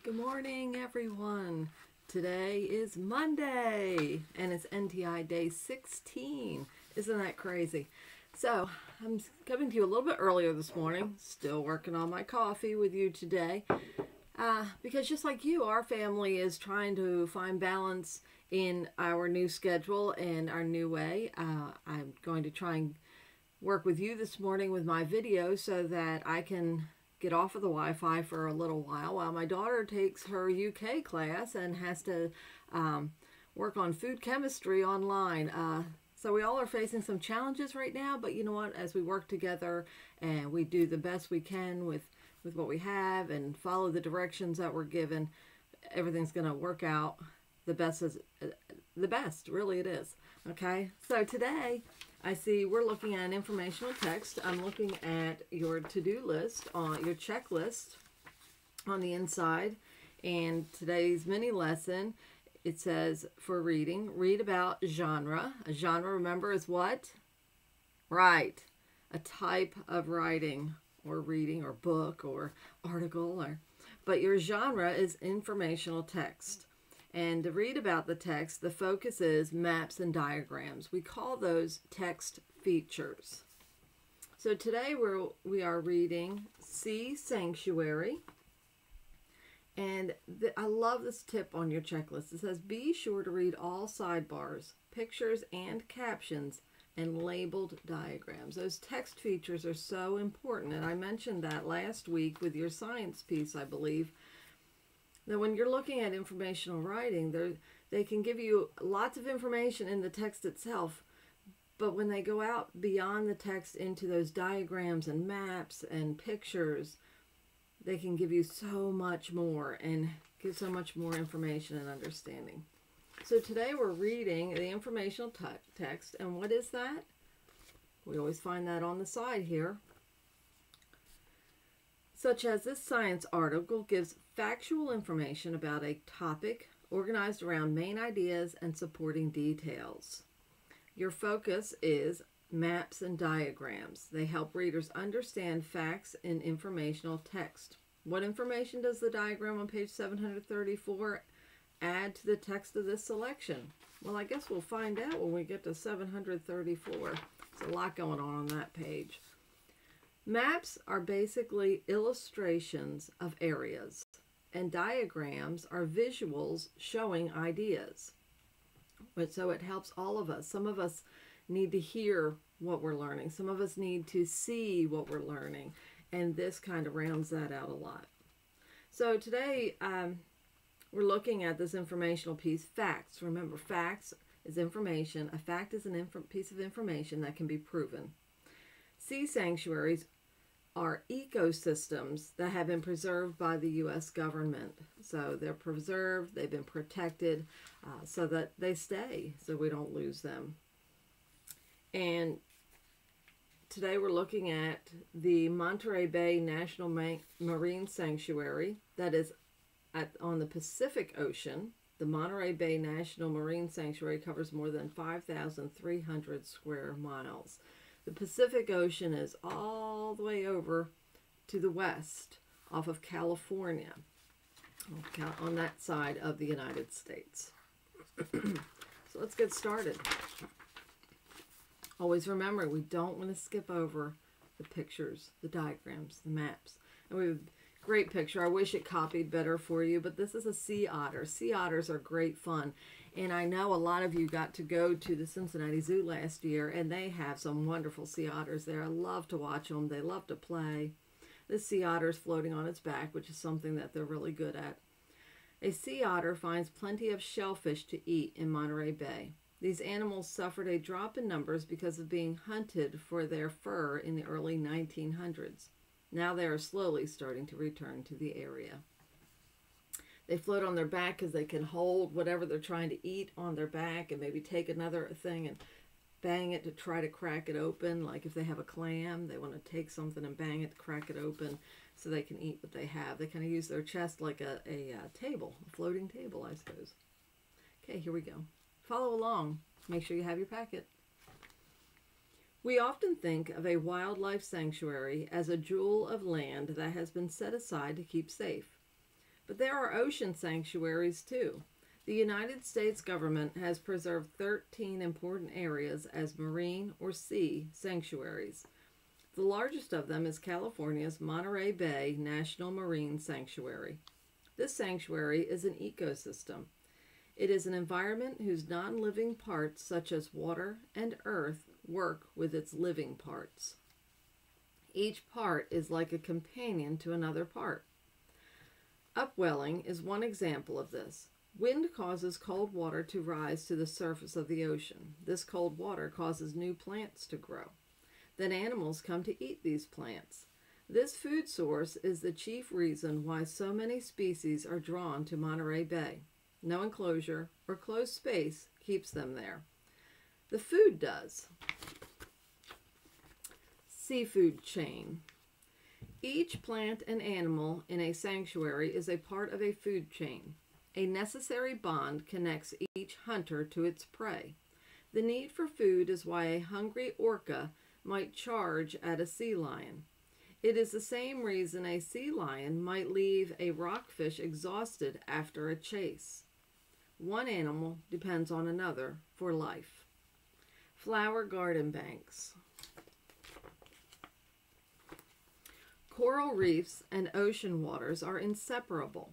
Good morning, everyone. Today is Monday, and it's NTI Day 16. Isn't that crazy? So, I'm coming to you a little bit earlier this morning, still working on my coffee with you today, because just like you, our family is trying to find balance in our new schedule and our new way. I'm going to try and work with you this morning with my video so that I can get off of the Wi-Fi for a little while my daughter takes her UK class and has to work on food chemistry online. So we all are facing some challenges right now, but you know what? As we work together and we do the best we can with what we have and follow the directions that we're given, everything's going to work out the best, really it is. Okay, so today I see we're looking at an informational text. I'm looking at your to-do list, your checklist on the inside. And today's mini lesson, it says for reading, read about genre. A genre, remember, is what? Right, a type of writing or reading or book or article. But your genre is informational text. And to read about the text, the focus is maps and diagrams. We call those text features. So today we are reading Sea Sanctuary. And I love this tip on your checklist. It says, be sure to read all sidebars, pictures, and captions, and labeled diagrams. Those text features are so important. And I mentioned that last week with your science piece, I believe. Now, when you're looking at informational writing, they can give you lots of information in the text itself, but when they go out beyond the text into those diagrams and maps and pictures, they can give you so much more and give so much more information and understanding. So today we're reading the informational text, and what is that? We always find that on the side here. Such as this science article gives factual information about a topic organized around main ideas and supporting details. Your focus is maps and diagrams. They help readers understand facts in informational text. What information does the diagram on page 734 add to the text of this selection? Well, I guess we'll find out when we get to 734. There's a lot going on that page. Maps are basically illustrations of areas, and diagrams are visuals showing ideas. So it helps all of us. Some of us need to hear what we're learning. Some of us need to see what we're learning, and this kind of rounds that out a lot. So today we're looking at this informational piece, facts. Remember, facts is information. A fact is a piece of information that can be proven. Sea sanctuaries are ecosystems that have been preserved by the U.S. government. So they're preserved, they've been protected so that they stay, so we don't lose them. And today we're looking at the Monterey Bay National Marine Sanctuary that is on the Pacific Ocean. The Monterey Bay National Marine Sanctuary covers more than 5,300 square miles. The Pacific Ocean is all the way over to the west off of California, on that side of the United States. So let's get started. Always remember, we don't want to skip over the pictures, the diagrams, the maps. And we have a great picture. I wish it copied better for you, but this is a sea otter. Sea otters are great fun. And I know a lot of you got to go to the Cincinnati Zoo last year, and they have some wonderful sea otters there. I love to watch them. They love to play. This sea otter is floating on its back, which is something that they're really good at. A sea otter finds plenty of shellfish to eat in Monterey Bay. These animals suffered a drop in numbers because of being hunted for their fur in the early 1900s. Now they are slowly starting to return to the area. They float on their back because they can hold whatever they're trying to eat on their back and maybe take another thing and bang it to try to crack it open. Like if they have a clam, they want to take something and bang it to crack it open so they can eat what they have. They kind of use their chest like a table, a floating table, I suppose. Okay, here we go. Follow along. Make sure you have your packet. We often think of a wildlife sanctuary as a jewel of land that has been set aside to keep safe. But there are ocean sanctuaries too. The United States government has preserved 13 important areas as marine or sea sanctuaries. The largest of them is California's Monterey Bay National Marine Sanctuary. This sanctuary is an ecosystem. It is an environment whose non-living parts, such as water and earth, work with its living parts. Each part is like a companion to another part. Upwelling is one example of this. Wind causes cold water to rise to the surface of the ocean. This cold water causes new plants to grow. Then animals come to eat these plants. This food source is the chief reason why so many species are drawn to Monterey Bay. No enclosure or closed space keeps them there. The food does. Seafood chain. Each plant and animal in a sanctuary is a part of a food chain. A necessary bond connects each hunter to its prey. The need for food is why a hungry orca might charge at a sea lion. It is the same reason a sea lion might leave a rockfish exhausted after a chase. One animal depends on another for life. Flower garden banks. Coral reefs and ocean waters are inseparable.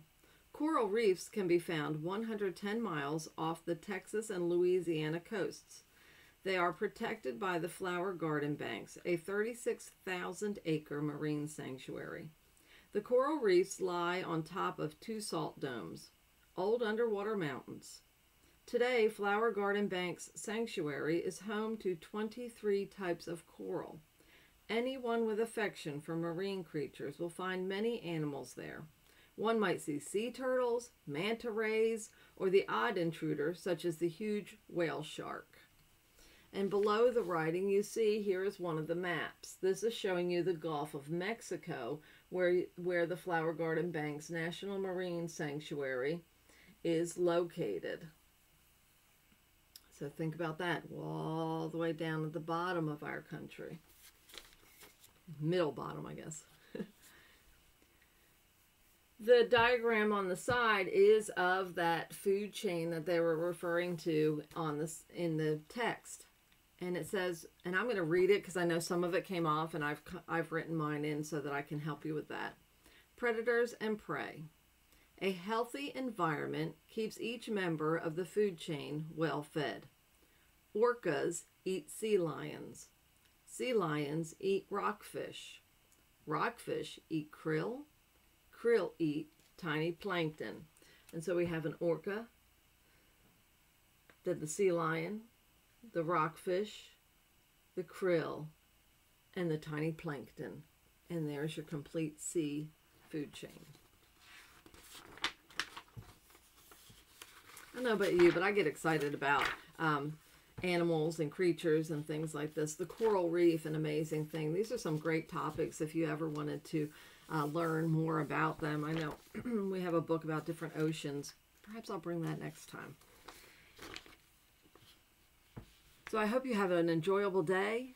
Coral reefs can be found 110 miles off the Texas and Louisiana coasts. They are protected by the Flower Garden Banks, a 36,000-acre marine sanctuary. The coral reefs lie on top of two salt domes, old underwater mountains. Today, Flower Garden Banks Sanctuary is home to 23 types of coral. Anyone with affection for marine creatures will find many animals there. One might see sea turtles, manta rays, or the odd intruder such as the huge whale shark. And below the writing you see here is one of the maps. This is showing you the Gulf of Mexico where the Flower Garden Banks National Marine Sanctuary is located. So think about that, all the way down at the bottom of our country. Middle bottom, I guess. The diagram on the side is of that food chain that they were referring to in the text. And it says, and I'm going to read it because I know some of it came off and I've written mine in so that I can help you with that. Predators and prey. A healthy environment keeps each member of the food chain well fed. Orcas eat sea lions. Sea lions eat rockfish. Rockfish eat krill. Krill eat tiny plankton. And so we have an orca, then the sea lion, the rockfish, the krill, and the tiny plankton. And there's your complete sea food chain. I don't know about you, but I get excited about animals and creatures and things like this. The coral reef, an amazing thing. These are some great topics if you ever wanted to learn more about them. I know we have a book about different oceans. Perhaps I'll bring that next time. So I hope you have an enjoyable day.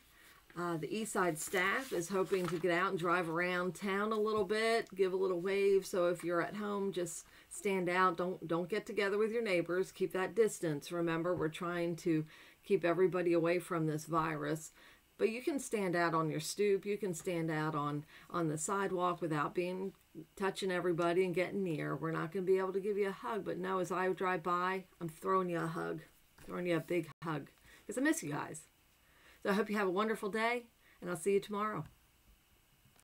The Eastside staff is hoping to get out and drive around town a little bit, give a little wave. So if you're at home, just stand out. Don't get together with your neighbors. Keep that distance. Remember, we're trying to keep everybody away from this virus. But you can stand out on your stoop. You can stand out on the sidewalk without touching everybody and getting near. We're not going to be able to give you a hug, but no, as I drive by, I'm throwing you a hug, throwing you a big hug because I miss you guys. So I hope you have a wonderful day, and I'll see you tomorrow.